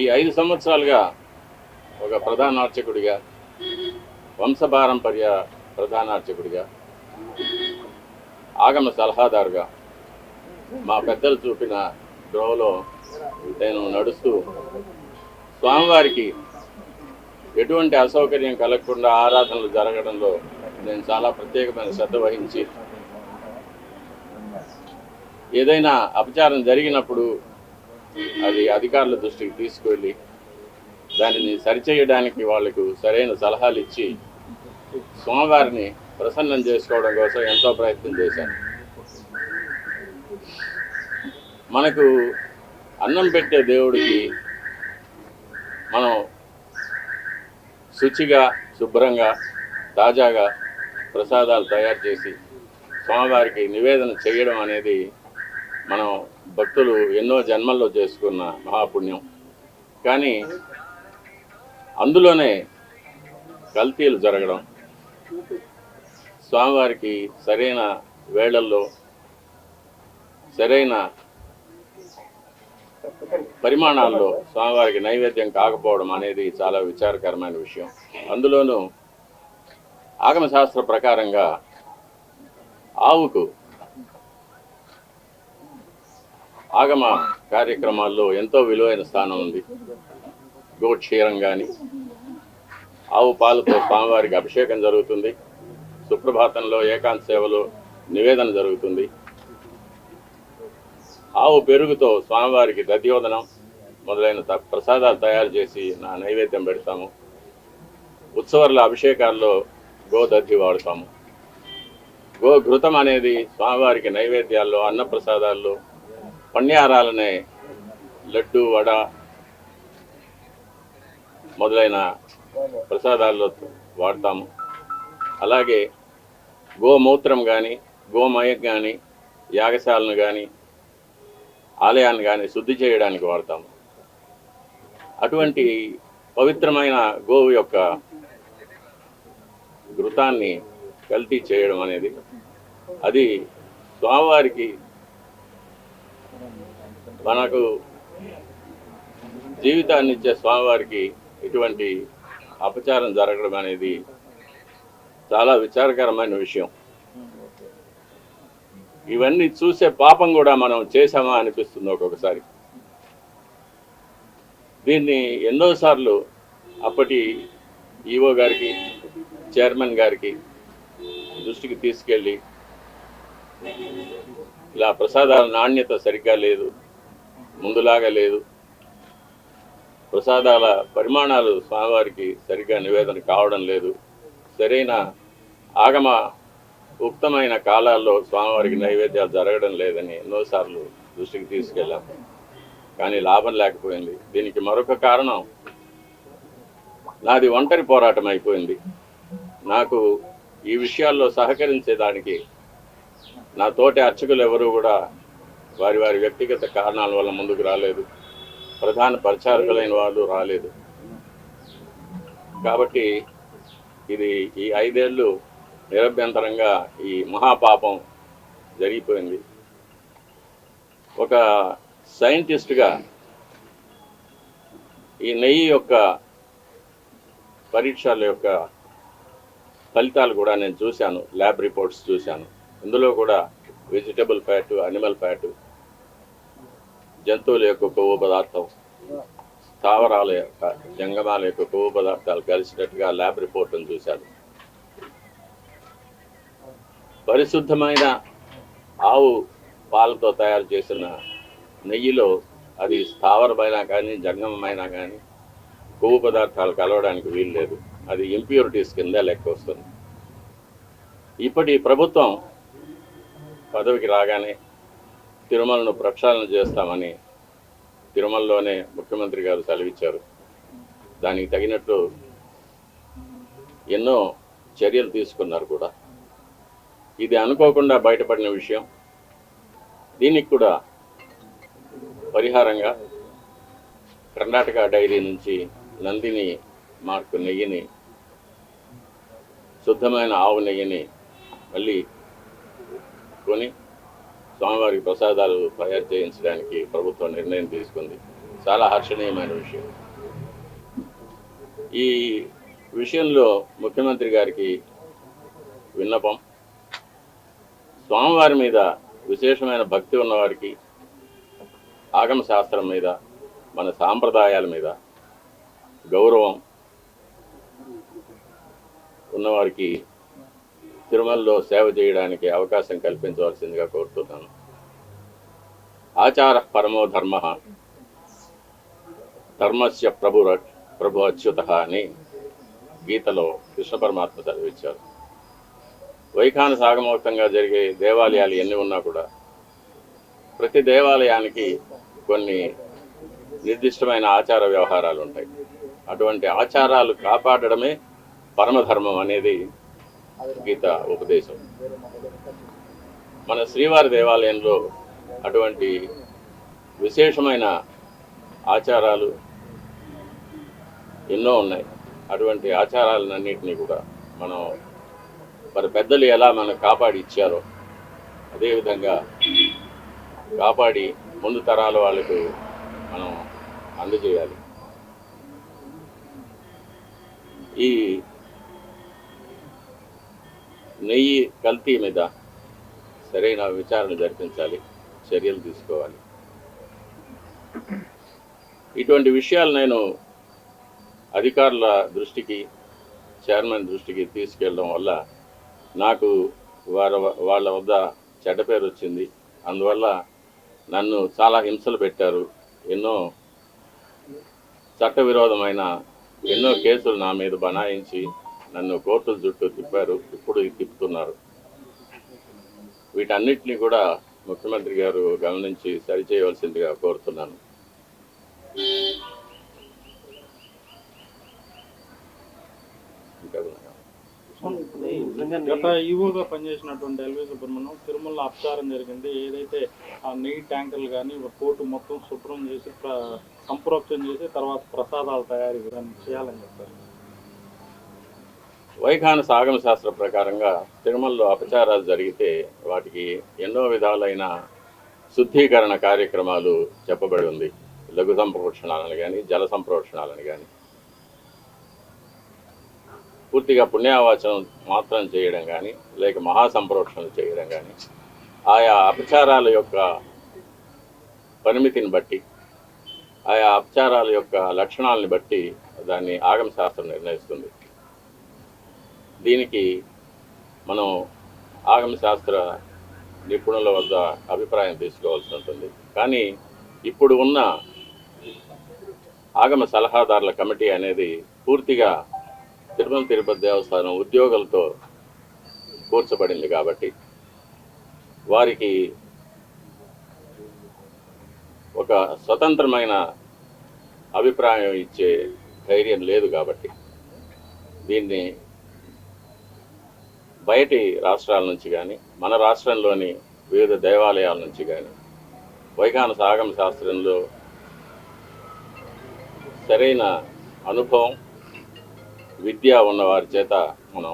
ఈ 5 సంవత్సరాలుగా ఒక ప్రధాన అర్చకుడిగా, వంశపారంపర్య ప్రధాన అర్చకుడిగా, ఆగమ సలహాదారుగా మా పెద్దలు చూపిన ద్రోవలో నేను నడుస్తూ స్వామివారికి ఎటువంటి అసౌకర్యం కలగకుండా ఆరాధనలు జరగడంలో నేను చాలా ప్రత్యేకమైన శ్రద్ధ వహించి, ఏదైనా అపచారం జరిగినప్పుడు అది అధికారుల దృష్టికి తీసుకువెళ్ళి దానిని సరిచేయడానికి వాళ్లకు సరైన సలహాలు ఇచ్చి స్వామివారిని ప్రసన్నం చేసుకోవడం కోసం ఎంతో ప్రయత్నం చేశాను. మనకు అన్నం పెట్టే దేవుడికి మనం శుచిగా, శుభ్రంగా, తాజాగా ప్రసాదాలు తయారు చేసి స్వామివారికి నివేదన చేయడం అనేది మనం భక్తులు ఎన్నో జన్మల్లో చేసుకున్న మహాపుణ్యం. కానీ అందులోనే కల్తీలు జరగడం, స్వామివారికి సరైన వేళల్లో సరైన పరిమాణాల్లో స్వామివారికి నైవేద్యం కాకపోవడం అనేది చాలా విచారకరమైన విషయం. అందులోనూ ఆగమశాస్త్ర ప్రకారంగా ఆవుకు ఆగమ కార్యక్రమాల్లో ఎంతో విలువైన స్థానం ఉంది. గోక్షీరం కానీ, ఆవు పాలతో స్వామివారికి అభిషేకం జరుగుతుంది. సుప్రభాతంలో ఏకాంత సేవలో నివేదన జరుగుతుంది. ఆవు పెరుగుతో స్వామివారికి దధ్యోదనం మొదలైన ప్రసాదాలు తయారు చేసి నైవేద్యం పెడతాము. ఉత్సవాల అభిషేకాల్లో గోదధ్యి వాడతాము. గోఘృతం అనేది స్వామివారికి నైవేద్యాల్లో, అన్నప్రసాదాల్లో, పణ్యారాలనే లడ్డు, వడ మొదలైన ప్రసాదాల్లో వాడతాము. అలాగే గోమూత్రం కానీ, గోమయం కానీ, యాగశాలను కానీ, ఆలయాన్ని కానీ శుద్ధి చేయడానికి వాడతాము. అటువంటి పవిత్రమైన గోవు యొక్క ఘృతాన్ని కల్తీ చేయడం అనేది, అది స్వామివారికి మనకు జీవితాన్ని ఇచ్చే స్వామివారికి ఇటువంటి అపచారం జరగడం అనేది చాలా విచారకరమైన విషయం. ఇవన్నీ చూసే పాపం కూడా మనం చేశామా అనిపిస్తుంది ఒక్కొక్కసారి. దీన్ని ఎన్నోసార్లు అప్పటి ఈఓ గారికి, చైర్మన్ గారికి దృష్టికి తీసుకెళ్ళి, ఇలా ప్రసాదాల నాణ్యత సరిగ్గా లేదు, ముందులాగా లేదు, ప్రసాదాల పరిమాణాలు స్వామివారికి సరిగ్గా నివేదన కావడం లేదు, సరైన ఆగమ ఉక్తమైన కాలాల్లో స్వామివారికి నైవేద్యాలు జరగడం లేదని ఎన్నోసార్లు దృష్టికి తీసుకెళ్ళాం. కానీ లాభం లేకపోయింది. దీనికి మరొక కారణం, నాది ఒంటరి పోరాటం అయిపోయింది. నాకు ఈ విషయాల్లో సహకరించేదానికి నా తోటి అర్చకులు ఎవరూ కూడా వారి వారి వ్యక్తిగత కారణాల వల్ల ముందుకు రాలేదు. ప్రధాన పరిచారకులైన వాళ్ళు రాలేదు. కాబట్టి ఇది ఈ 5 ఏళ్ళు నిరభ్యంతరంగా ఈ మహాపాపం జరిగిపోయింది. ఒక సైంటిస్ట్గా ఈ నెయ్యి యొక్క పరీక్షల యొక్క ఫలితాలు కూడా నేను చూశాను, ల్యాబ్ రిపోర్ట్స్ చూశాను. ఇందులో కూడా వెజిటబుల్ ఫ్యాటు, అనిమల్ ఫ్యాటు, జంతువుల యొక్క కొవ్వు పదార్థం, స్థావరాల యొక్క, జంగమాల యొక్క కొవ్వు పదార్థాలు కలిసినట్టుగా ల్యాబ్ రిపోర్ట్ను చూశాను. పరిశుద్ధమైన ఆవు పాలతో తయారు చేసిన నెయ్యిలో అది స్థావరమైనా కానీ, జంగమమైనా కానీ కొవ్వు పదార్థాలు కలవడానికి వీలు లేదు. అది ఇంప్యూరిటీస్ కింద లెక్క వస్తుంది. ఇప్పటి ప్రభుత్వం పదవికి రాగానే తిరుమలను ప్రక్షాళన చేస్తామని తిరుమలలోనే ముఖ్యమంత్రి గారు సెలవిచ్చారు. దానికి తగినట్లు ఎన్నో చర్యలు తీసుకున్నారు కూడా. ఇది అనుకోకుండా బయటపడిన విషయం. దీనికి కూడా పరిహారంగా కర్ణాటక డైరీ నుంచి నందిని మార్కు నెయ్యిని, శుద్ధమైన ఆవు నెయ్యిని మళ్ళీ కొని స్వామివారికి ప్రసాదాలు తయారు చేయించడానికి ప్రభుత్వం నిర్ణయం తీసుకుంది. చాలా హర్షణీయమైన విషయం. ఈ విషయంలో ముఖ్యమంత్రి గారికి విన్నపం, స్వామివారి మీద విశేషమైన భక్తి ఉన్నవారికి, ఆగమ శాస్త్రం మీద, మన సాంప్రదాయాల మీద గౌరవం ఉన్నవారికి తిరుమలలో సేవ చేయడానికి అవకాశం కల్పించవలసిందిగా కోరుతున్నాను. ఆచార పరమో ధర్మ, ధర్మస్య ప్రభు అచ్యుత అని గీతలో కృష్ణ పరమాత్మ చదివించారు. వైఖాన సాగమోక్తంగా జరిగే దేవాలయాలు ఎన్ని ఉన్నా కూడా ప్రతి దేవాలయానికి కొన్ని నిర్దిష్టమైన ఆచార వ్యవహారాలు ఉంటాయి. అటువంటి ఆచారాలు కాపాడడమే పరమధర్మం అనేది గీత ఉపదేశం. మన శ్రీవారి దేవాలయంలో అటువంటి విశేషమైన ఆచారాలు ఎన్నో ఉన్నాయి. అటువంటి ఆచారాలన్నింటినీ కూడా మనం మరి పెద్దలు ఎలా మనకు కాపాడి ఇచ్చారో అదేవిధంగా కాపాడి ముందు తరాల వాళ్ళకు మనం అందజేయాలి. ఈ నెయ్యి కల్తీ మీద సరైన విచారణ జరిపించాలి, చర్యలు తీసుకోవాలి. ఇటువంటి విషయాలు నేను అధికారుల దృష్టికి, చైర్మన్ దృష్టికి తీసుకెళ్ళడం వల్ల నాకు వాళ్ళ వద్ద చెడ్డ పేరు వచ్చింది. అందువల్ల నన్ను చాలా హింసలు పెట్టారు. ఎన్నో చట్టవిరోధమైన ఎన్నో కేసులు నా మీద బనాయించి నన్ను కోర్టుల చుట్టూ తిప్పారు, ఇప్పుడు తిప్పుతున్నారు. వీటన్నిటిని కూడా ముఖ్యమంత్రి గారు గమనించి సరిచేయవలసిందిగా కోరుతున్నాను. గత ఈవోగా పనిచేసినటువంటి ఎల్వి సుబ్రహ్మణ్యం తిరుమల అపచారం జరిగింది. ఏదైతే ఆ నెయ్యి ట్యాంకర్లు కానీ కోర్టు మొత్తం శుభ్రం చేసి సంప్రోక్షణ చేసి తర్వాత ప్రసాదాల తయారీ చేయాలని చెప్పారు. వైఖాన సాగమ శాస్త్ర ప్రకారంగా తిరుమలలో అపచారాలు జరిగితే వాటికి ఎన్నో విధాలైన శుద్ధీకరణ కార్యక్రమాలు చెప్పబడి ఉంది. లఘు సంప్రోక్షణాలను కానీ, జల సంప్రోక్షణాలను కానీ, పూర్తిగా పుణ్యావాచనం మాత్రం చేయడం కానీ, లేక మహాసంప్రోక్షణలు చేయడం కానీ, ఆయా అపచారాల యొక్క పరిమితిని బట్టి, ఆయా అపచారాల యొక్క లక్షణాలని బట్టి దాన్ని ఆగమ శాస్త్రం నిర్ణయిస్తుంది. దీనికి మనం ఆగమ శాస్త్ర నిపుణుల వద్ద అభిప్రాయం తీసుకోవాల్సి ఉంటుంది. కానీ ఇప్పుడు ఉన్న ఆగమ సలహాదారుల కమిటీ అనేది పూర్తిగా తిరుమల తిరుపతి దేవస్థానం ఉద్యోగులతో కూర్చబడింది కాబట్టి వారికి ఒక స్వతంత్రమైన అభిప్రాయం ఇచ్చే ధైర్యం లేదు. కాబట్టి దీన్ని బయటి రాష్ట్రాల నుంచి కానీ, మన రాష్ట్రంలోని వివిధ దేవాలయాల నుంచి కానీ వైఖాన సాగమ శాస్త్రంలో సరైన అనుభవం, విద్య ఉన్న వారి చేత మనం